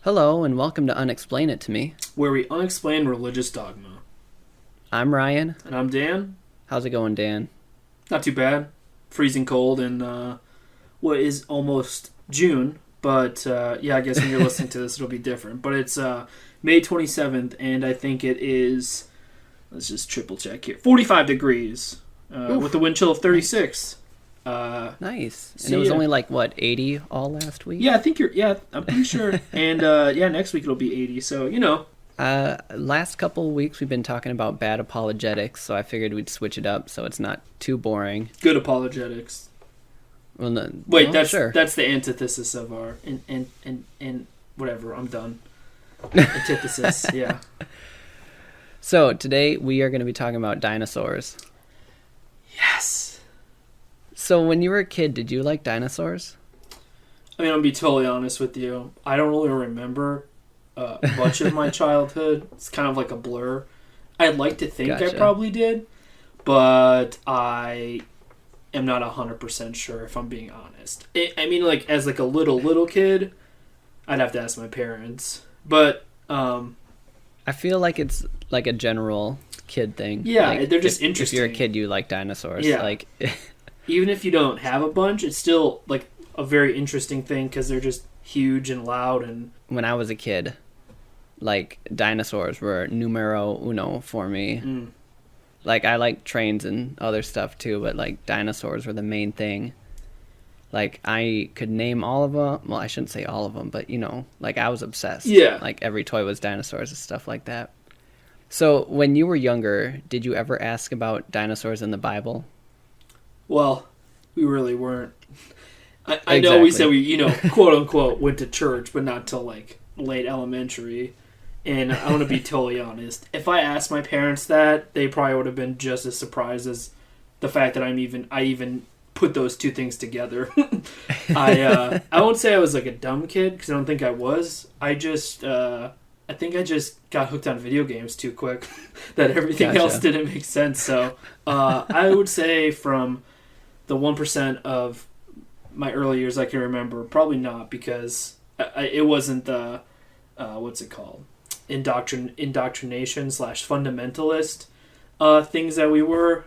Hello, and welcome to Unexplain It to Me. where we unexplain religious dogma. I'm Ryan. And I'm Dan. How's it going, Dan? Not too bad. Freezing cold in what is almost June, but I guess when you're listening to this, it'll be different. But it's May 27th, and I think it is, let's just triple check here, 45 degrees with a wind chill of 36. Nice. And it was only 80 all last week? Yeah, I'm pretty sure. And next week it'll be 80, so, Last couple of weeks we've been talking about bad apologetics, so I figured we'd switch it up so it's not too boring. Good apologetics. Well, no, Wait, sure. That's the antithesis of our and whatever. I'm done. Antithesis, yeah. So today we are going to be talking about dinosaurs. Yes. So when you were a kid, did you like dinosaurs? I mean, I'll be totally honest with you. I don't really remember much of my childhood. It's kind of like a blur. I'd like to think Gotcha. I probably did, but I am not 100% sure if I'm being honest. As a little kid, I'd have to ask my parents. But I feel like it's like a general kid thing. Yeah, like, they're just if interesting. If you're a kid, you like dinosaurs. Yeah. Like, even if you don't have a bunch, it's still like a very interesting thing because they're just huge and loud. And when I was a kid, like, dinosaurs were numero uno for me. Like, I like trains and other stuff too, but like dinosaurs were the main thing. Like, I could name all of them. Well, I shouldn't say all of them, but like, I was obsessed. Yeah. Like, every toy was dinosaurs and stuff like that. So when you were younger, did you ever ask about dinosaurs in the Bible? Well, we really weren't. I know we said we, quote unquote, went to church, but not till like late elementary. And I want to be totally honest. If I asked my parents that, they probably would have been just as surprised as the fact that I even put those two things together. I won't say I was like a dumb kid because I don't think I was. I think I just got hooked on video games too quick. That everything Gotcha. else didn't make sense. So I would say from the 1% of my early years I can remember, probably not, because it wasn't the what's it called, indoctrination / fundamentalist things that we were.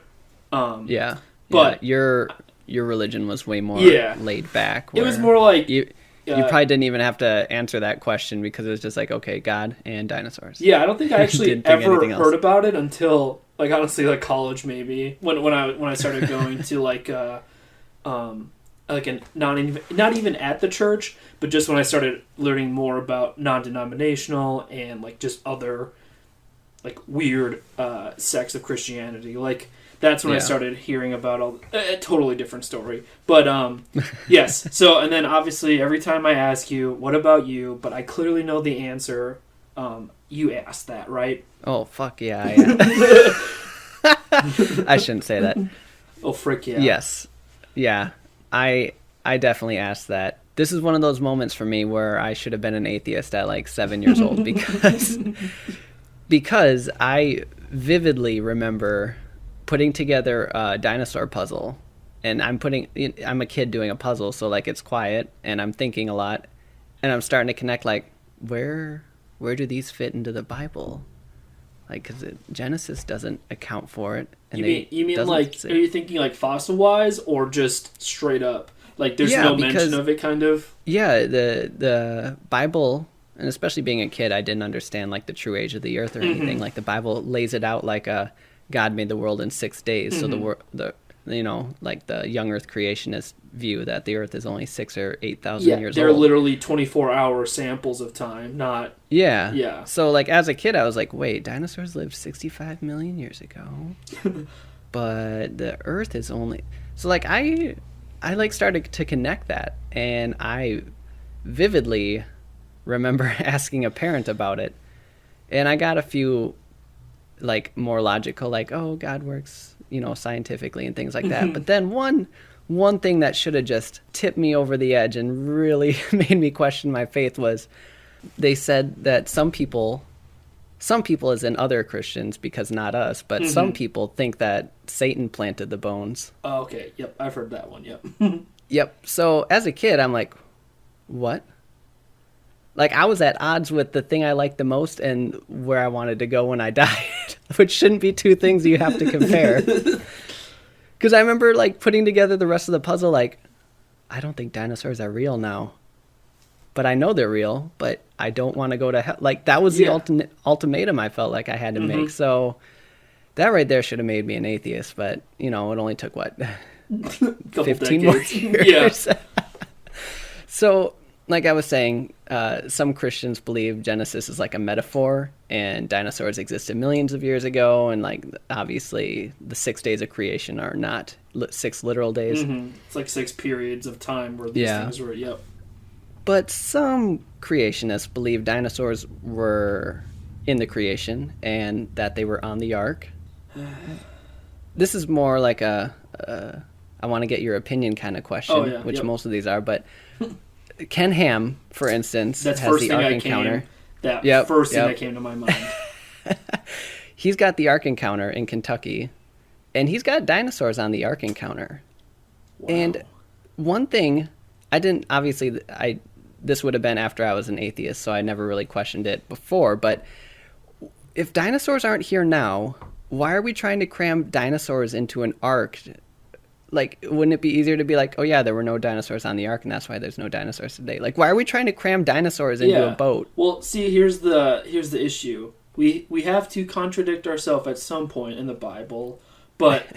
But your religion was way more laid back. It was more like you probably didn't even have to answer that question because it was just like, okay, God and dinosaurs. Yeah, I don't think I actually Didn't think ever anything else. heard about it until honestly college, maybe when I started going to not even at the church, but just when I started learning more about non-denominational and just other weird sects of Christianity. That's when I started hearing about a totally different story. But yes. So, and then obviously every time I ask you, what about you? But I clearly know the answer. You asked that, right? Oh, fuck yeah. I shouldn't say that. Oh, frick yeah. Yes. Yeah. I definitely asked that. This is one of those moments for me where I should have been an atheist at 7 years old because I vividly remember putting together a dinosaur puzzle, and I'm a kid doing a puzzle, so it's quiet and I'm thinking a lot, and I'm starting to connect where do these fit into the Bible? Because Genesis doesn't account for it. And you mean are you thinking fossil wise or just straight up? There's no mention of it, kind of? Yeah, the Bible, and especially being a kid, I didn't understand the true age of the earth or anything. The Bible lays it out like God made the world in 6 days. So the young earth creationist view that the earth is only 6,000 or 8,000 years old. They're literally 24-hour samples of time, not... Yeah. So as a kid, I was like, wait, dinosaurs lived 65 million years ago. But the earth is only... So I started to connect that, and I vividly remember asking a parent about it, and I got a few more logical, oh, God works scientifically and things like that. But then one thing that should have just tipped me over the edge and really made me question my faith was they said that some people as in other Christians, because not us, but some people think that Satan planted the bones. Oh, okay. Yep. I've heard that one. Yep. Yep. So as a kid, I'm like, what? Like, I was at odds with the thing I liked the most and where I wanted to go when I died, which shouldn't be two things you have to compare. Because I remember, like, putting together the rest of the puzzle, like, I don't think dinosaurs are real now. But I know they're real, but I don't want to go to hell. Like, that was the ultimatum I felt like I had to make. So that right there should have made me an atheist. But, you know, it only took, what, 15 more years? Yeah. So, like I was saying, some Christians believe Genesis is like a metaphor and dinosaurs existed millions of years ago. And, like, obviously the 6 days of creation are not 6 literal days. Mm-hmm. It's like 6 periods of time where these things were, But some creationists believe dinosaurs were in the creation and that they were on the ark. This is more like a I want to get your opinion kind of question, which most of these are. But Ken Ham, for instance, has the Ark Encounter. First thing that came to my mind. He's got the Ark Encounter in Kentucky, and he's got dinosaurs on the Ark Encounter. Wow. And one thing, this would have been after I was an atheist, so I never really questioned it before, but if dinosaurs aren't here now, why are we trying to cram dinosaurs into an ark? Like, wouldn't it be easier to be like, oh yeah, there were no dinosaurs on the ark, and that's why there's no dinosaurs today? Like, why are we trying to cram dinosaurs into a boat? Well, see, here's the issue. We have to contradict ourselves at some point in the Bible, but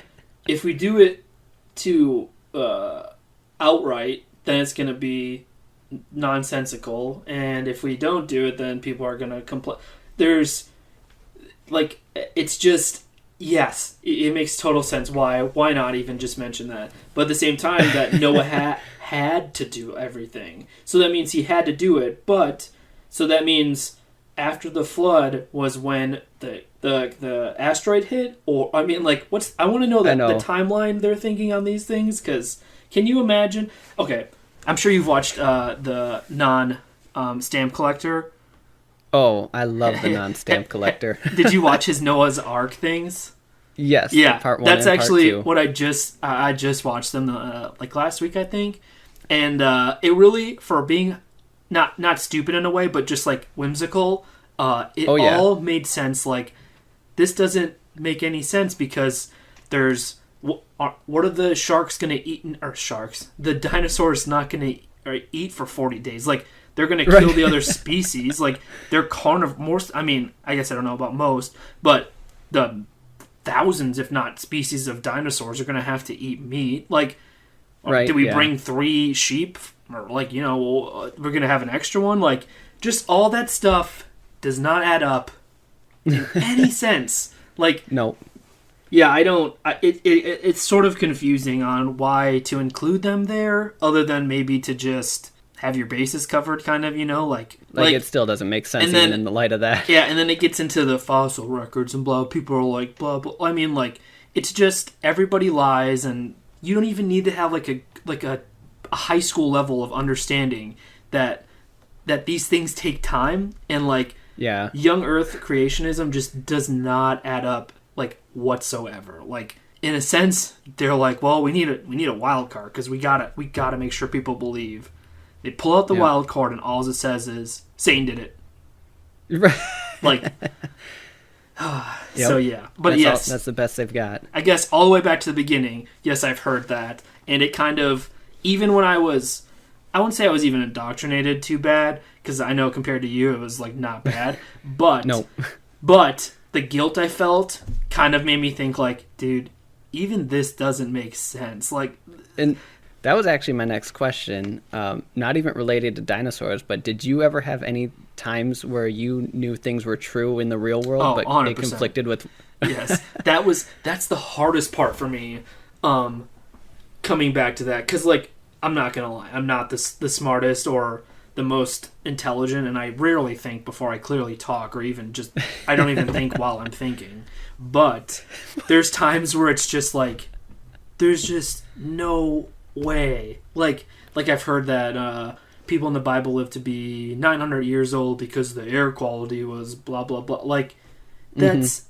if we do it to outright, then it's going to be nonsensical, and if we don't do it, then people are going to complain. There's, like, it's just, yes, it makes total sense. Why not even just mention that? But at the same time, that Noah had to do everything, so that means he had to do it. But so that means after the flood was when the asteroid hit, or I mean, like, I want to know the timeline they're thinking on these things, because can you imagine? Okay, I'm sure you've watched the non-stamp collector. Oh, I love the non-stamp collector. Did you watch his Noah's Ark things? Yes. Yeah, part 1 that's and actually part 2. what I just watched them like last week, I think, and it really, for being not stupid in a way, but just like whimsical, all made sense. Like, this doesn't make any sense because there's what are the sharks going to eat? Or sharks? The dinosaurs not going to eat for 40 days. Like, they're going to kill the other species. Like, they're carnivores. I mean, I guess I don't know about most, but the thousands, if not species of dinosaurs are going to have to eat meat. Like, did we bring 3 sheep? Or, like, you know, we're going to have an extra one? Like, just all that stuff does not add up in any sense. Like, no. Yeah, I don't. It's sort of confusing on why to include them there, other than maybe to just have your bases covered, kind of, you know, like it still doesn't make sense even in the light of that. Yeah, and then it gets into the fossil records and blah. People are like blah blah. I mean, like, it's just everybody lies, and you don't even need to have like a high school level of understanding that these things take time, and like young Earth creationism just does not add up. Like, whatsoever. Like, in a sense, they're like, well, we need a wild card because we gotta make sure people believe. They pull out the wild card, and all it says is Satan did it. Like, so yeah, but that's the best they've got. I guess all the way back to the beginning. Yes, I've heard that, and it kind of, even when I wouldn't say I was even indoctrinated too bad, because I know compared to you, it was like not bad, but but the guilt I felt kind of made me think, like, dude, even this doesn't make sense. Like, and that was actually my next question. Not even related to dinosaurs, but did you ever have any times where you knew things were true in the real world, but 100%. It conflicted with? Yes, that's the hardest part for me. Coming back to that, because, like, I'm not gonna lie, I'm not the smartest or the most intelligent, and I rarely think before I clearly talk, or even just, I don't even think while I'm thinking. But there's times where it's just like, there's just no way. Like I've heard that people in the Bible live to be 900 years old because the air quality was blah blah blah. Like, that's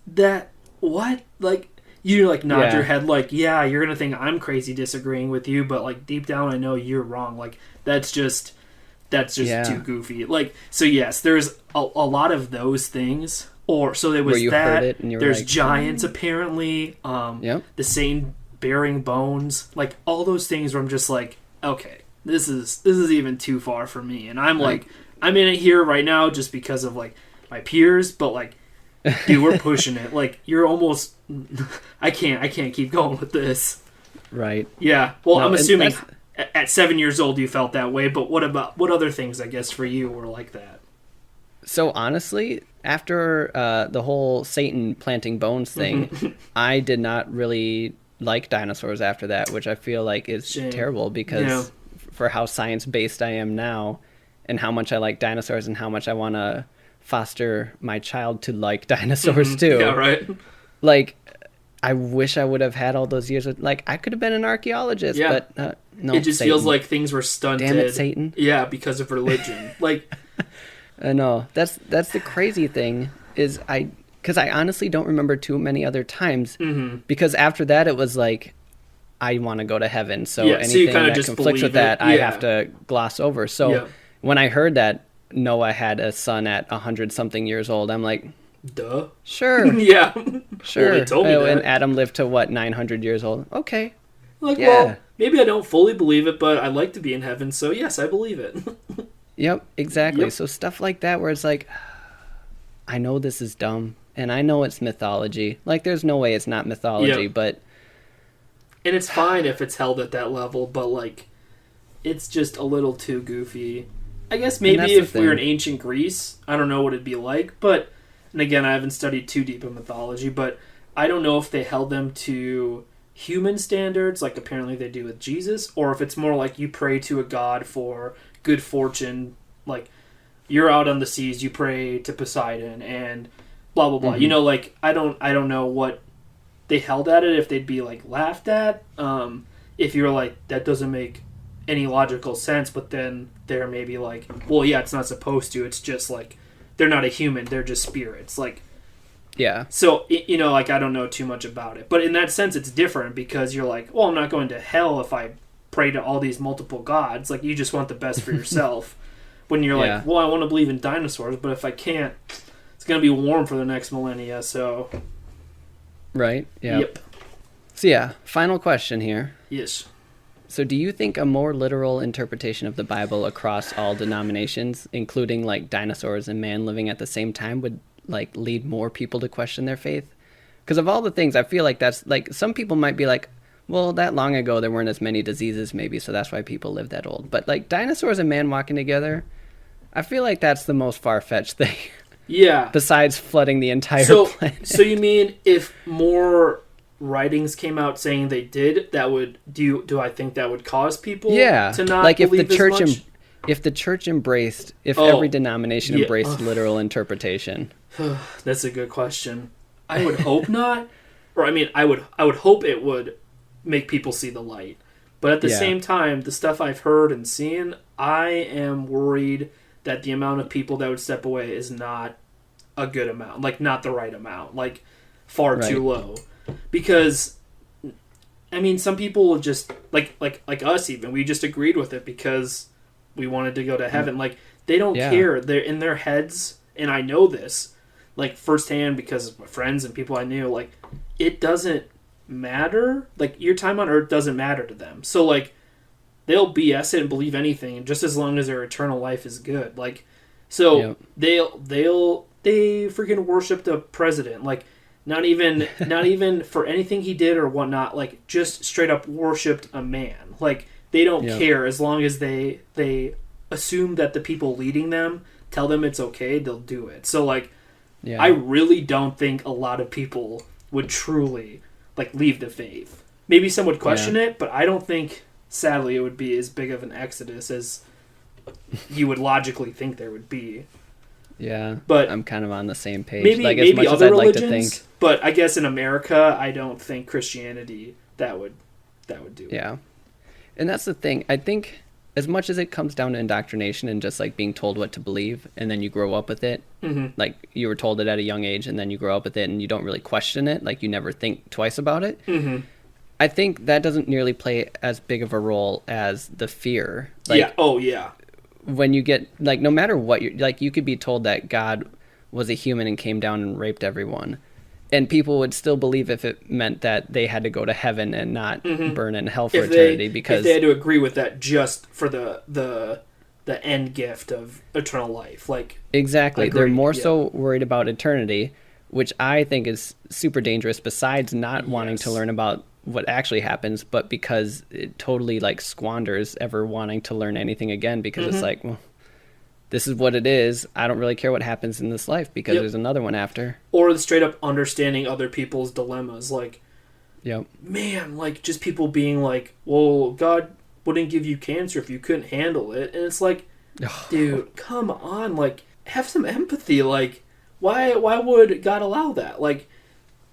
what? Like, you like nod your head like, yeah, you're gonna think I'm crazy disagreeing with you, but like deep down I know you're wrong. Like, that's that's just too goofy. Like, so yes, there's a lot of those things. Or so there was where you that. heard it and you were there's like, giants apparently. The Satan bearing bones, like all those things where I'm just like, okay, this is even too far for me. And I'm like, I'm in it here right now just because of like my peers, but like, dude, we're pushing it. Like, you're almost. I can't keep going with this. Right. Yeah. Well, no, I'm assuming at 7 years old you felt that way, but what other things, I guess, for you were like that? So honestly, after the whole Satan planting bones thing, I did not really like dinosaurs after that, which I feel like is terrible because for how science-based I am now and how much I like dinosaurs and how much I want to foster my child to like dinosaurs too. Yeah, right. Like, I wish I would have had all those years. Like, I could have been an archaeologist, but no. It just feels like things were stunted. Damn it, Satan. Yeah, because of religion. Like, I know. That's the crazy thing is because I honestly don't remember too many other times because after that it was like, I want to go to heaven. So anything that just conflicts with that, I have to gloss over. So when I heard that Noah had a son at 100-something years old, I'm like, duh. Sure. Yeah. Sure. Well, they told me that. And Adam lived to 900 years old. Okay. Like, well, maybe I don't fully believe it, but I like to be in heaven, so yes, I believe it. Yep, exactly. Yep. So stuff like that where it's like, I know this is dumb, and I know it's mythology. Like, there's no way it's not mythology, but... And it's fine if it's held at that level, but, like, it's just a little too goofy. I guess maybe if we were in ancient Greece, I don't know what it'd be like, but... And again, I haven't studied too deep in mythology, but I don't know if they held them to human standards, like apparently they do with Jesus, or if it's more like you pray to a god for good fortune, like you're out on the seas, you pray to Poseidon, and blah blah blah. You know, like I don't know what they held at it, if they'd be like laughed at, if you're like that doesn't make any logical sense, but then they're maybe like, well, yeah, it's not supposed to. It's just like they're not a human; they're just spirits. Like, yeah. So you know, like I don't know too much about it, but in that sense, it's different because you're like, well, I'm not going to hell if I pray to all these multiple gods. Like, you just want the best for yourself. When you're like, well, I want to believe in dinosaurs, but if I can't, it's going to be warm for the next millennia. So, right. Yeah. Yep. So yeah, final question here. Yes. So do you think a more literal interpretation of the Bible across all denominations, including like dinosaurs and man living at the same time, would like lead more people to question their faith? Because of all the things, I feel like that's like, some people might be like, well, that long ago there weren't as many diseases maybe, so that's why people live that old. But like dinosaurs and man walking together, I feel like that's the most far-fetched thing. Yeah. Besides flooding the entire planet. So you mean if more writings came out saying they did, that would do I think that would cause people to not like believe if the church embraced, if every denomination embraced literal interpretation? That's a good question. I would hope not. Or I mean, I would hope it would make people see the light. But at the same time, the stuff I've heard and seen, I am worried that the amount of people that would step away is not a good amount. Like, not the right amount. Like, far too low. Because, I mean, some people will just, like us even, we just agreed with it because we wanted to go to heaven. Like, they don't care. They're in their heads, and I know this, like, firsthand because of my friends and people I knew, like, it doesn't matter. Like, your time on earth doesn't matter to them. So, like, they'll BS it and believe anything just as long as their eternal life is good. Like, so they freaking worship the president. Like, not even for anything he did or whatnot. Like, just straight up worshipped a man. Like, they don't care as long as they assume that the people leading them tell them it's okay. They'll do it. So, like, I really don't think a lot of people would truly like leave the faith. Maybe some would question it, but I don't think, sadly, it would be as big of an exodus as you would logically think there would be. Yeah, but I'm kind of on the same page. Maybe, like, maybe as much other as I'd religions, like to think. But I guess in America, I don't think Christianity that would do it. Yeah, and that's the thing. I think as much as it comes down to indoctrination and just like being told what to believe, and then you grow up with it, like you were told it at a young age, and then you grow up with it, and you don't really question it. Like, you never think twice about it. I think that doesn't nearly play as big of a role as the fear. Like, when you get, like, no matter what you're, like, you could be told that God was a human and came down and raped everyone, and people would still believe if it meant that they had to go to heaven and not burn in hell for eternity, because if they had to agree with that just for the end gift of eternal life. Like, exactly, they're more so worried about eternity, which I think is super dangerous, besides not wanting to learn about what actually happens, but because it totally, like, squanders ever wanting to learn anything again, because it's like, well, this is what it is. I don't really care what happens in this life, because there's another one after. Or the straight up understanding other people's dilemmas. Like, yep, man, like, just people being like, well, God wouldn't give you cancer if you couldn't handle it. And it's like, dude, come on, like, have some empathy. Like, why would God allow that? Like,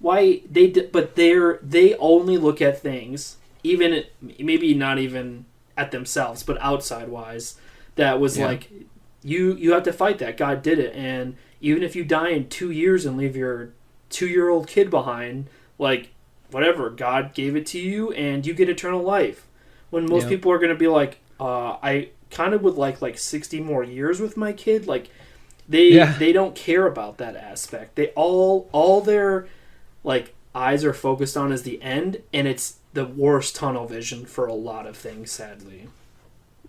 why but they only look at things, even maybe not even at themselves, but outside wise, that was like, you have to fight that. God did it, and even if you die in 2 years and leave your 2-year-old kid behind, like, whatever, God gave it to you, and you get eternal life. When most people are going to be like, I kind of would like 60 more years with my kid. Like, they don't care about that aspect. They all their, like, eyes are focused on is the end, and it's the worst tunnel vision for a lot of things, sadly.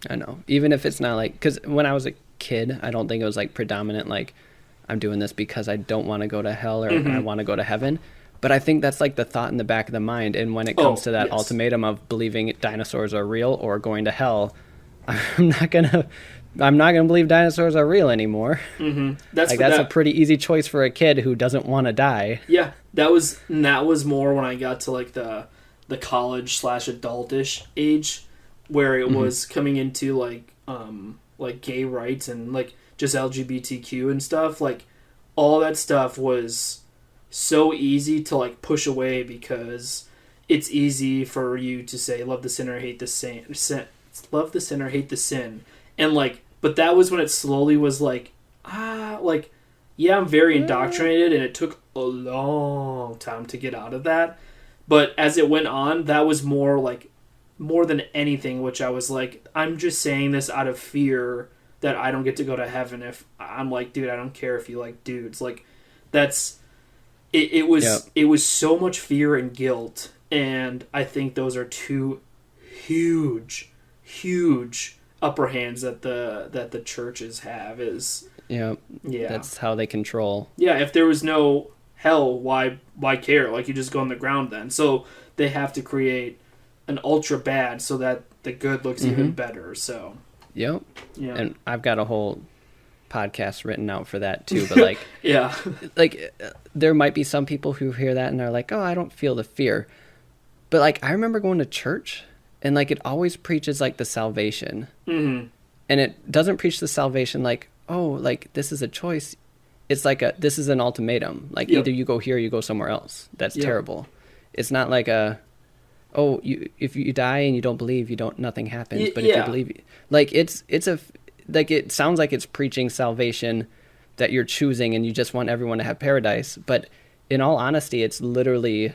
I know. Even if it's not like, because when I was a kid, I don't think it was like predominant, like, I'm doing this because I don't want to go to hell, or I want to go to heaven. But I think that's like the thought in the back of the mind. And when it comes to that ultimatum of believing dinosaurs are real or going to hell, I'm not gonna believe dinosaurs are real anymore. That's a pretty easy choice for a kid who doesn't want to die. Yeah, that was more when I got to like the college / adultish age, where it was coming into like gay rights and like just LGBTQ and stuff. Like, all that stuff was so easy to like push away, because it's easy for you to say love the sinner, hate the sin, love the sinner, hate the sin. And like, but that was when it slowly was like, yeah, I'm very indoctrinated, and it took a long time to get out of that. But as it went on, that was more than anything, which I was like, I'm just saying this out of fear that I don't get to go to heaven. If I'm like, dude, I don't care if you like dudes. Like, that's it. It was so much fear and guilt, and I think those are two huge upper hands that the churches have. That's how they control. Yeah, if there was no hell, why care? Like, you just go on the ground then. So they have to create an ultra bad so that the good looks even better. So and I've got a whole podcast written out for that too, but like like there might be some people who hear that and they're like, oh, I don't feel the fear. But like, I remember going to church, and like, it always preaches like the salvation, and it doesn't preach the salvation like, oh, like, this is a choice. It's like this is an ultimatum. Like, either you go here or you go somewhere else. That's terrible. It's not like if you die and you don't believe, nothing happens. But if you believe, like, it sounds like it's preaching salvation that you're choosing, and you just want everyone to have paradise. But in all honesty, it's literally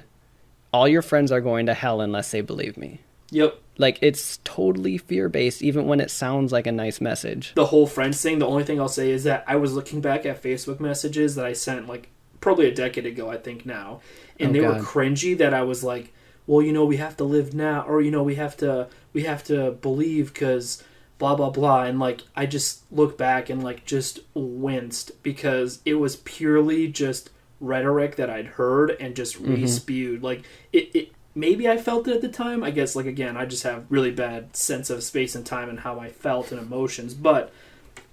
all your friends are going to hell unless they believe me. Yep. Like, it's totally fear-based, even when it sounds like a nice message. The whole friends thing, the only thing I'll say is that I was looking back at Facebook messages that I sent, like, probably a decade ago, I think now. And they were cringy, that I was like, well, we have to live now, or, we have to believe because blah, blah, blah. And, like, I just look back and, like, just winced, because it was purely just rhetoric that I'd heard and just re-spewed. Like, it maybe I felt it at the time. I guess, like, again, I just have really bad sense of space and time and how I felt and emotions. But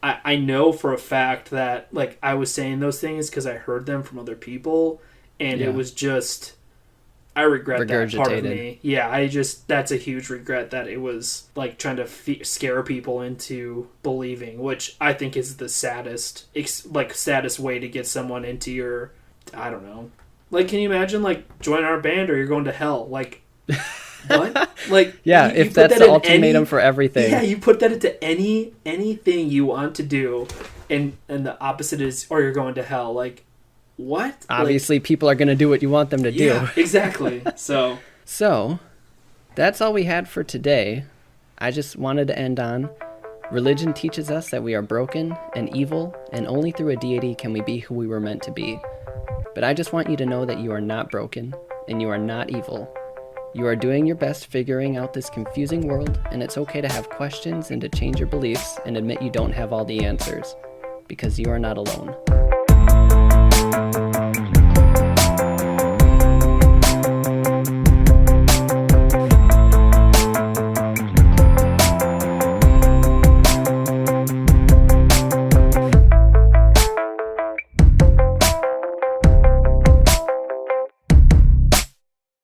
I know for a fact that, like, I was saying those things because I heard them from other people, and it was just, I regret that part of me. Yeah, that's a huge regret, that it was, like, trying to scare people into believing, which I think is the saddest way to get someone into your, I don't know. Like, can you imagine, like, join our band or you're going to hell? Like, what? Like, you if that's the ultimatum for everything. Yeah, you put that into anything you want to do, and the opposite is, or you're going to hell. Like, what? Obviously, people are going to do what you want them to do. Yeah, exactly. So, that's all we had for today. I just wanted to end on, Religion teaches us that we are broken and evil, and only through a deity can we be who we were meant to be. But I just want you to know that you are not broken, and you are not evil. You are doing your best figuring out this confusing world, and it's okay to have questions and to change your beliefs and admit you don't have all the answers, because you are not alone.